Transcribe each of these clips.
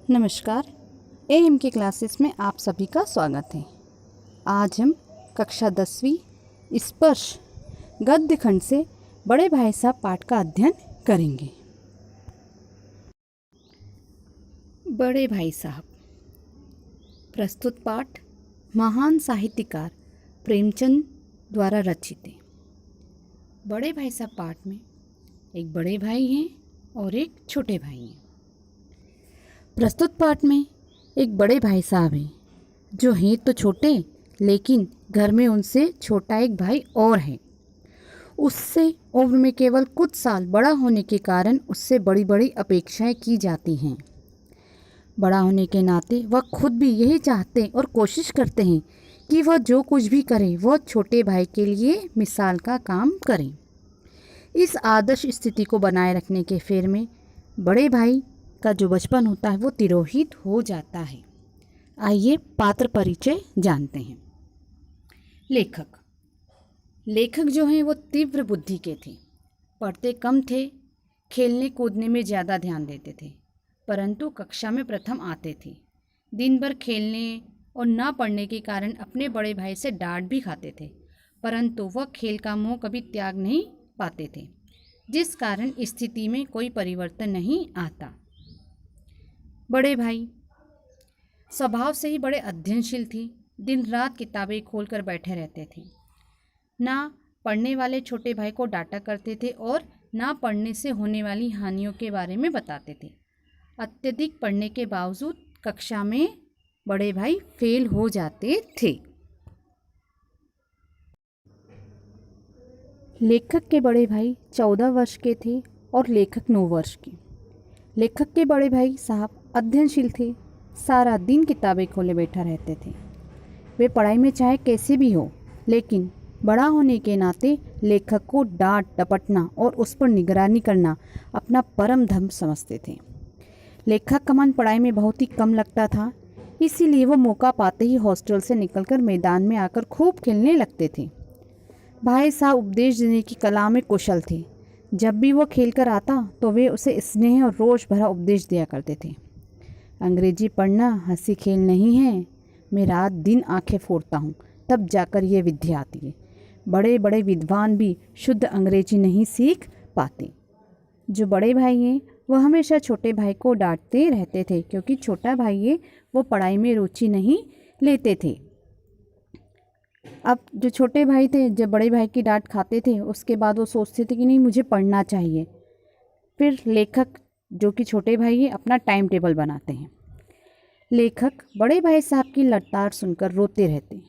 नमस्कार। एएम की क्लासेस में आप सभी का स्वागत है। आज हम कक्षा 10वीं स्पर्श गद्य खंड से बड़े भाई साहब पाठ का अध्ययन करेंगे। बड़े भाई साहब। प्रस्तुत पाठ महान साहित्यकार प्रेमचंद द्वारा रचित है। बड़े भाई साहब पाठ में एक बड़े भाई हैं और एक छोटे भाई हैं। प्रस्तुत पाठ में एक बड़े भाई साहब हैं जो हैं तो छोटे, लेकिन घर में उनसे छोटा एक भाई और है। उससे उम्र में केवल कुछ साल बड़ा होने के कारण उससे बड़ी बड़ी अपेक्षाएं की जाती हैं। बड़ा होने के नाते वह खुद भी यही चाहते और कोशिश करते हैं कि वह जो कुछ भी करे वह छोटे भाई के लिए मिसाल का काम करें। इस आदर्श स्थिति को बनाए रखने के फेर में बड़े भाई का जो बचपन होता है वो तिरोहित हो जाता है। आइए पात्र परिचय जानते हैं। लेखक जो हैं वो तीव्र बुद्धि के थे। पढ़ते कम थे, खेलने कूदने में ज़्यादा ध्यान देते थे, परंतु कक्षा में प्रथम आते थे। दिन भर खेलने और ना पढ़ने के कारण अपने बड़े भाई से डांट भी खाते थे, परंतु वह खेल का मोह कभी त्याग नहीं पाते थे, जिस कारण स्थिति में कोई परिवर्तन नहीं आता। बड़े भाई स्वभाव से ही बड़े अध्ययनशील थे। दिन रात किताबें खोलकर बैठे रहते थे। ना पढ़ने वाले छोटे भाई को डांटा करते थे और ना पढ़ने से होने वाली हानियों के बारे में बताते थे। अत्यधिक पढ़ने के बावजूद कक्षा में बड़े भाई फेल हो जाते थे। लेखक के बड़े भाई 14 वर्ष के थे और लेखक 9 वर्ष के। लेखक के बड़े भाई साहब अध्ययनशील थे। सारा दिन किताबें खोले बैठा रहते थे। वे पढ़ाई में चाहे कैसे भी हो, लेकिन बड़ा होने के नाते लेखक को डांट डपटना और उस पर निगरानी करना अपना परम धर्म समझते थे। लेखक का मन पढ़ाई में बहुत ही कम लगता था, इसीलिए वो मौका पाते ही हॉस्टल से निकलकर मैदान में आकर खूब खेलने लगते थे। भाई साहब उपदेश देने की कला में कुशल थे। जब भी वो खेल कर आता तो वे उसे स्नेह और रोष भरा उपदेश दिया करते थे। अंग्रेजी पढ़ना हंसी खेल नहीं है। मैं रात दिन आंखें फोड़ता हूँ, तब जाकर ये विद्या आती है। बड़े बड़े विद्वान भी शुद्ध अंग्रेजी नहीं सीख पाते। जो बड़े भाई हैं वो हमेशा छोटे भाई को डांटते रहते थे, क्योंकि छोटा भाई है वो पढ़ाई में रुचि नहीं लेते थे। अब जो छोटे भाई थे जब बड़े भाई की डांट खाते थे, उसके बाद वो सोचते थे कि नहीं मुझे पढ़ना चाहिए। फिर लेखक जो कि छोटे भाई हैं अपना टाइम टेबल बनाते हैं। लेखक बड़े भाई साहब की लड़ताड़ सुनकर रोते रहते।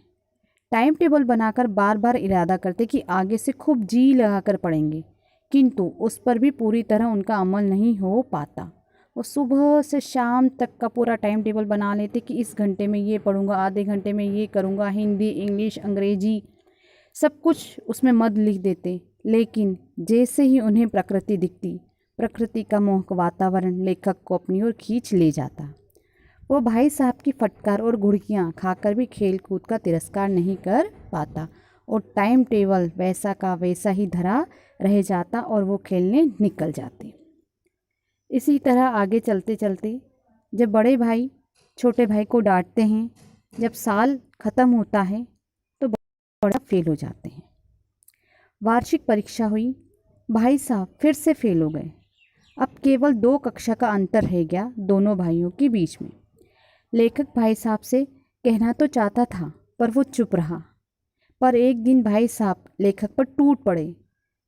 टाइम टेबल बनाकर बार बार इरादा करते कि आगे से खूब जी लगाकर पढ़ेंगे, किंतु उस पर भी पूरी तरह उनका अमल नहीं हो पाता। वो सुबह से शाम तक का पूरा टाइम टेबल बना लेते कि इस घंटे में ये पढ़ूंगा, आधे घंटे में ये करूंगा, हिंदी इंग्लिश अंग्रेजी सब कुछ उसमें मद लिख देते। लेकिन जैसे ही उन्हें प्रकृति दिखती, प्रकृति का मोहक वातावरण लेखक को अपनी ओर खींच ले जाता। वो भाई साहब की फटकार और घुड़कियाँ खाकर भी खेल कूद का तिरस्कार नहीं कर पाता और टाइम टेबल वैसा का वैसा ही धरा रह जाता और वो खेलने निकल जाते। इसी तरह आगे चलते चलते जब बड़े भाई छोटे भाई को डांटते हैं, जब साल ख़त्म होता है तो बड़ा फेल हो जाते हैं। वार्षिक परीक्षा हुई, भाई साहब फिर से फेल हो गए। अब केवल 2 कक्षा का अंतर रह गया दोनों भाइयों के बीच में। लेखक भाई साहब से कहना तो चाहता था, पर वो चुप रहा। पर एक दिन भाई साहब लेखक पर टूट पड़े।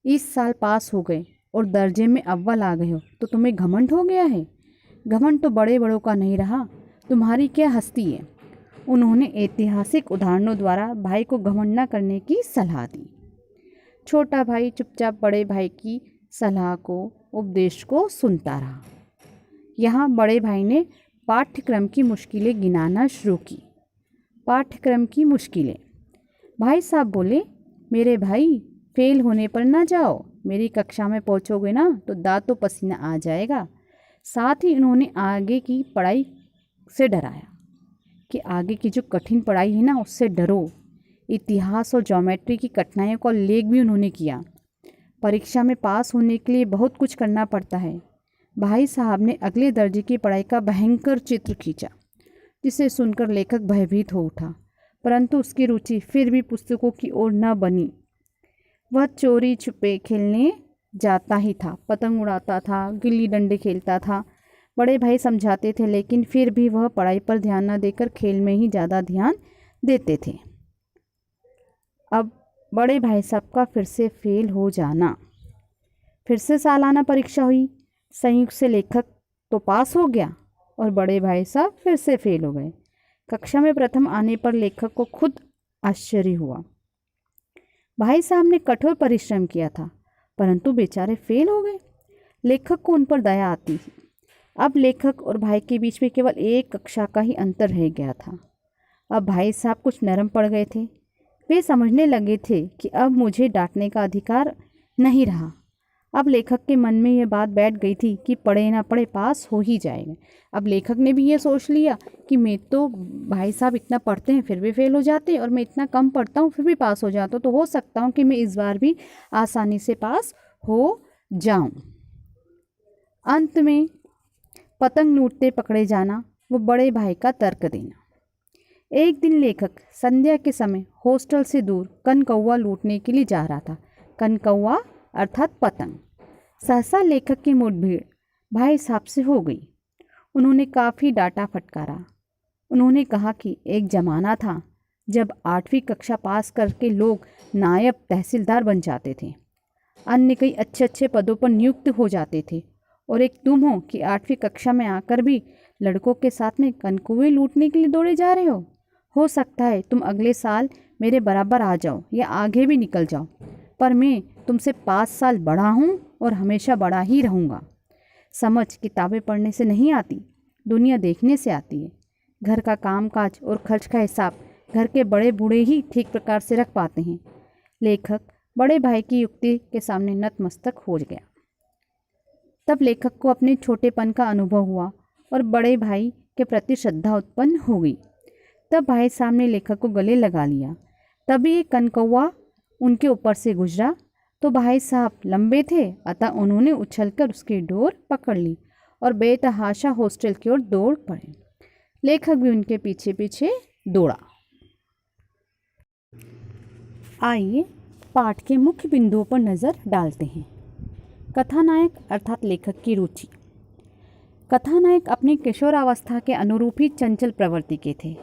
इस साल पास हो गए और दर्जे में अव्वल आ गए हो तो तुम्हें घमंड हो गया है। घमंड तो बड़े बड़ों का नहीं रहा, तुम्हारी क्या हस्ती है। उन्होंने ऐतिहासिक उदाहरणों द्वारा भाई को घमंड न करने की सलाह दी। छोटा भाई चुपचाप बड़े भाई की सलाह को उपदेश को सुनता रहा। यहाँ बड़े भाई ने पाठ्यक्रम की मुश्किलें गिनाना शुरू की। पाठ्यक्रम की मुश्किलें। भाई साहब बोले, मेरे भाई फेल होने पर ना जाओ, मेरी कक्षा में पहुँचोगे ना तो दांतों पसीना आ जाएगा। साथ ही उन्होंने आगे की पढ़ाई से डराया कि आगे की जो कठिन पढ़ाई है ना उससे डरो। इतिहास और ज्योमेट्री की कठिनाइयों का उल्लेख भी उन्होंने किया। परीक्षा में पास होने के लिए बहुत कुछ करना पड़ता है। भाई साहब ने अगले दर्जे की पढ़ाई का भयंकर चित्र खींचा, जिसे सुनकर लेखक भयभीत हो उठा, परंतु उसकी रुचि फिर भी पुस्तकों की ओर न बनी। वह चोरी छुपे खेलने जाता ही था, पतंग उड़ाता था, गिल्ली डंडे खेलता था। बड़े भाई समझाते थे, लेकिन फिर भी वह पढ़ाई पर ध्यान न देकर खेल में ही ज़्यादा ध्यान देते थे। अब बड़े भाई साहब का फिर से फेल हो जाना। फिर से सालाना परीक्षा हुई। संयुक्त से लेखक तो पास हो गया और बड़े भाई साहब फिर से फेल हो गए। कक्षा में प्रथम आने पर लेखक को खुद आश्चर्य हुआ। भाई साहब ने कठोर परिश्रम किया था, परंतु बेचारे फेल हो गए। लेखक को उन पर दया आती थी। अब लेखक और भाई के बीच में केवल एक कक्षा का ही अंतर रह गया था। अब भाई साहब कुछ नरम पड़ गए थे। वे समझने लगे थे कि अब मुझे डांटने का अधिकार नहीं रहा। अब लेखक के मन में यह बात बैठ गई थी कि पढ़े ना पढ़े पास हो ही जाएगा। अब लेखक ने भी ये सोच लिया कि मैं तो, भाई साहब इतना पढ़ते हैं फिर भी फेल हो जाते हैं और मैं इतना कम पढ़ता हूँ फिर भी पास हो जाता हूँ, तो हो सकता हूँ कि मैं इस बार भी आसानी से पास हो जाऊँ। अंत में पतंग लूटते पकड़े जाना, वो बड़े भाई का तर्क देना। एक दिन लेखक संध्या के समय हॉस्टल से दूर कनकौआ लूटने के लिए जा रहा था। कनकौआ अर्थात पतंग। सहसा लेखक की मुठभेड़ भाई साहब से हो गई। उन्होंने काफ़ी डांटा फटकारा। उन्होंने कहा कि एक ज़माना था जब 8वीं कक्षा पास करके लोग नायब तहसीलदार बन जाते थे, अन्य कई अच्छे अच्छे पदों पर नियुक्त हो जाते थे, और एक तुम हो कि 8वीं कक्षा में आकर भी लड़कों के साथ में कनकौए लूटने के लिए दौड़े जा रहे हो। हो सकता है तुम अगले साल मेरे बराबर आ जाओ या आगे भी निकल जाओ, पर मैं तुमसे 5 साल बड़ा हूँ और हमेशा बड़ा ही रहूँगा। समझ किताबें पढ़ने से नहीं आती, दुनिया देखने से आती है। घर का कामकाज और खर्च का हिसाब घर के बड़े बूढ़े ही ठीक प्रकार से रख पाते हैं। लेखक बड़े भाई की युक्ति के सामने नतमस्तक हो गया। तब लेखक को अपने छोटेपन का अनुभव हुआ और बड़े भाई के प्रति श्रद्धा उत्पन्न हो गई। तब भाई साहब ने लेखक को गले लगा लिया। तभी एक कनकौआ उनके ऊपर से गुजरा तो भाई साहब लंबे थे, अतः उन्होंने उछलकर उसकी डोर पकड़ ली और बेतहाशा हॉस्टल की ओर दौड़ पड़े। लेखक भी उनके पीछे पीछे दौड़ा। आइए पाठ के मुख्य बिंदुओं पर नज़र डालते हैं। कथानायक अर्थात लेखक की रुचि। कथानायक अपनी किशोरावस्था के अनुरूप ही चंचल प्रवृत्ति के थे।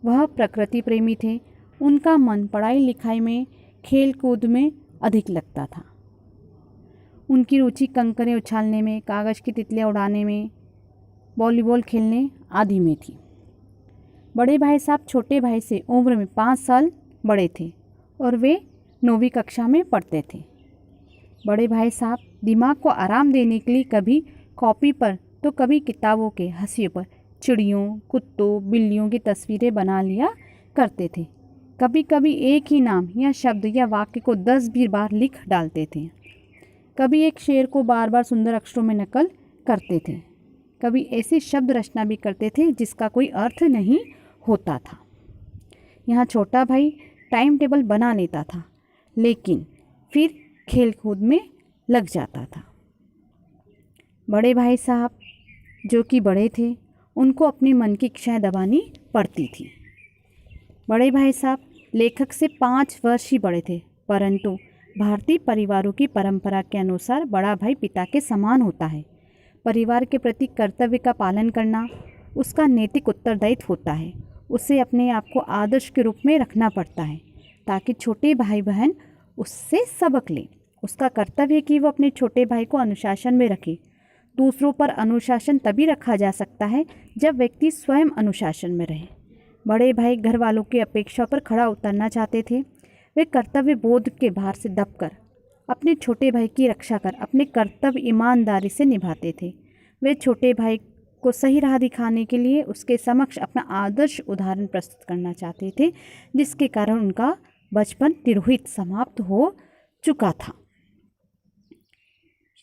वह प्रकृति प्रेमी थे। उनका मन पढ़ाई लिखाई में, खेल कूद में अधिक लगता था। उनकी रुचि कंकरे उछालने में, कागज़ की तितलियाँ उड़ाने में, वॉलीबॉल खेलने आदि में थी। बड़े भाई साहब छोटे भाई से उम्र में 5 साल बड़े थे और वे 9वीं कक्षा में पढ़ते थे। बड़े भाई साहब दिमाग को आराम देने के लिए कभी कॉपी पर तो कभी किताबों के हाशिए पर चिड़ियों, कुत्तों, बिल्लियों की तस्वीरें बना लिया करते थे। कभी कभी एक ही नाम या शब्द या वाक्य को 10-20 बार लिख डालते थे। कभी एक शेर को बार बार सुंदर अक्षरों में नकल करते थे। कभी ऐसी शब्द रचना भी करते थे जिसका कोई अर्थ नहीं होता था। यहाँ छोटा भाई टाइम टेबल बना लेता था, लेकिन फिर खेल कूद में लग जाता था। बड़े भाई साहब जो कि बड़े थे, उनको अपने मन की इच्छाएं दबानी पड़ती थी। बड़े भाई साहब लेखक से 5 वर्ष ही बड़े थे, परंतु भारतीय परिवारों की परंपरा के अनुसार बड़ा भाई पिता के समान होता है। परिवार के प्रति कर्तव्य का पालन करना उसका नैतिक उत्तरदायित्व होता है। उसे अपने आप को आदर्श के रूप में रखना पड़ता है ताकि छोटे भाई बहन उससे सबक लें। उसका कर्तव्य है कि वो अपने छोटे भाई को अनुशासन में रखे। दूसरों पर अनुशासन तभी रखा जा सकता है जब व्यक्ति स्वयं अनुशासन में रहे। बड़े भाई घर वालों की अपेक्षा पर खड़ा उतरना चाहते थे। वे कर्तव्य बोध के भार से दबकर अपने छोटे भाई की रक्षा कर अपने कर्तव्य ईमानदारी से निभाते थे। वे छोटे भाई को सही राह दिखाने के लिए उसके समक्ष अपना आदर्श उदाहरण प्रस्तुत करना चाहते थे, जिसके कारण उनका बचपन तिरोहित समाप्त हो चुका था।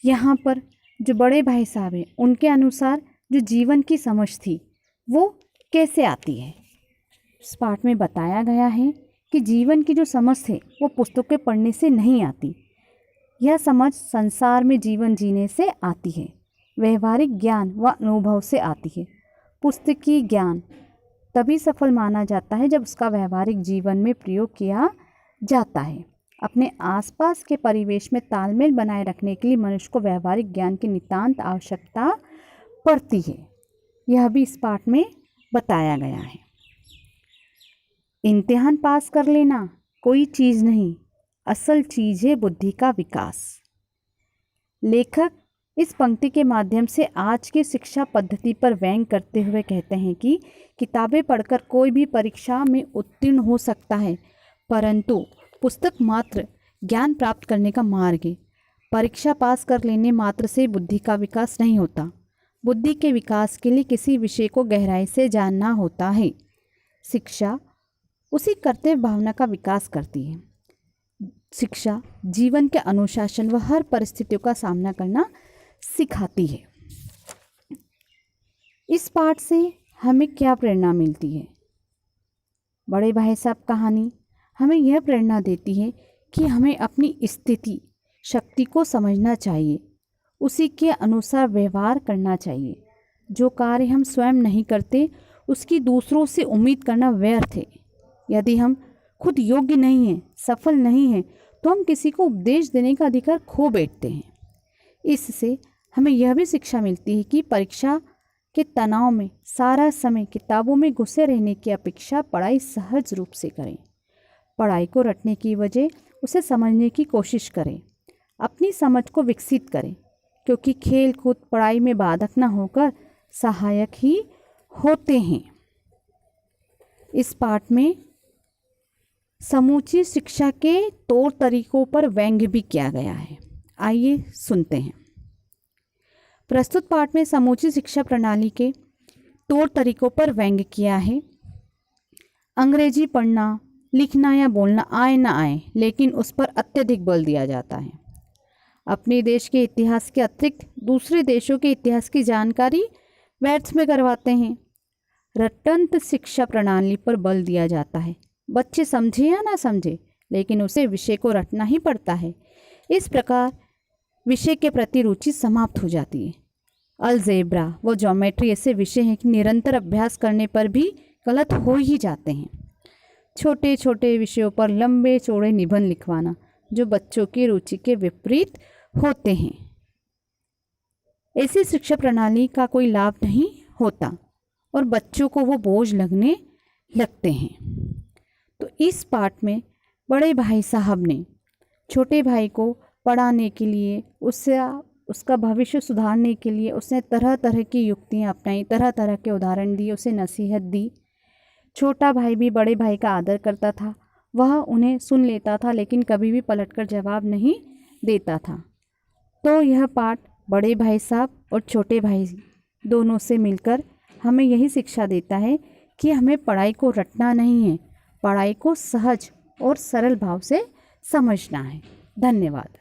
यहाँ पर जो बड़े भाई साहब हैं, उनके अनुसार जो जीवन की समझ थी वो कैसे आती है। इस पाठ में बताया गया है कि जीवन की जो समझ है वो पुस्तकें पढ़ने से नहीं आती। यह समझ संसार में जीवन जीने से आती है। व्यवहारिक ज्ञान व अनुभव से आती है। पुस्तकीय ज्ञान तभी सफल माना जाता है जब उसका व्यवहारिक जीवन में प्रयोग किया जाता है। अपने आसपास के परिवेश में तालमेल बनाए रखने के लिए मनुष्य को व्यवहारिक ज्ञान की नितांत आवश्यकता पड़ती है। यह भी इस पाठ में बताया गया है। इम्तिहान पास कर लेना कोई चीज़ नहीं, असल चीज़ है बुद्धि का विकास। लेखक इस पंक्ति के माध्यम से आज की शिक्षा पद्धति पर व्यंग करते हुए कहते हैं कि किताबें पढ़कर कोई भी परीक्षा में उत्तीर्ण हो सकता है, परंतु पुस्तक मात्र ज्ञान प्राप्त करने का मार्ग है। परीक्षा पास कर लेने मात्र से बुद्धि का विकास नहीं होता। बुद्धि के विकास के लिए किसी विषय को गहराई से जानना होता है। शिक्षा उसी कर्तव्य भावना का विकास करती है। शिक्षा जीवन के अनुशासन व हर परिस्थितियों का सामना करना सिखाती है। इस पाठ से हमें क्या प्रेरणा मिलती है? बड़े भाई साहब कहानी हमें यह प्रेरणा देती है कि हमें अपनी स्थिति शक्ति को समझना चाहिए, उसी के अनुसार व्यवहार करना चाहिए। जो कार्य हम स्वयं नहीं करते उसकी दूसरों से उम्मीद करना व्यर्थ है। यदि हम खुद योग्य नहीं हैं, सफल नहीं हैं, तो हम किसी को उपदेश देने का अधिकार खो बैठते हैं। इससे हमें यह भी शिक्षा मिलती है कि परीक्षा के तनाव में सारा समय किताबों में घुसे रहने की अपेक्षा पढ़ाई सहज रूप से करें। पढ़ाई को रटने की वजह उसे समझने की कोशिश करें, अपनी समझ को विकसित करें, क्योंकि खेल कूद पढ़ाई में बाधक न होकर सहायक ही होते हैं। इस पाठ में समूची शिक्षा के तौर तरीकों पर व्यंग्य भी किया गया है। आइए सुनते हैं। प्रस्तुत पाठ में समूची शिक्षा प्रणाली के तौर तरीकों पर व्यंग्य किया है। अंग्रेजी पढ़ना, लिखना या बोलना आए ना आए, लेकिन उस पर अत्यधिक बल दिया जाता है। अपने देश के इतिहास के अतिरिक्त दूसरे देशों के इतिहास की जानकारी व्यर्थ में करवाते हैं। रटंत शिक्षा प्रणाली पर बल दिया जाता है। बच्चे समझे या ना समझे, लेकिन उसे विषय को रटना ही पड़ता है। इस प्रकार विषय के प्रति रुचि समाप्त हो जाती है। अलजेब्रा व ज्योमेट्री ऐसे विषय हैं कि निरंतर अभ्यास करने पर भी गलत हो ही जाते हैं। छोटे छोटे विषयों पर लंबे चौड़े निबंध लिखवाना जो बच्चों की रुचि के विपरीत होते हैं, ऐसी शिक्षा प्रणाली का कोई लाभ नहीं होता और बच्चों को वो बोझ लगने लगते हैं। तो इस पाठ में बड़े भाई साहब ने छोटे भाई को पढ़ाने के लिए, उसका भविष्य सुधारने के लिए उसने तरह तरह की युक्तियाँ अपनाई, तरह तरह के उदाहरण दिए, उसे नसीहत दी। छोटा भाई भी बड़े भाई का आदर करता था, वह उन्हें सुन लेता था, लेकिन कभी भी पलटकर जवाब नहीं देता था। तो यह पाठ बड़े भाई साहब और छोटे भाई दोनों से मिलकर हमें यही शिक्षा देता है कि हमें पढ़ाई को रटना नहीं है, पढ़ाई को सहज और सरल भाव से समझना है। धन्यवाद।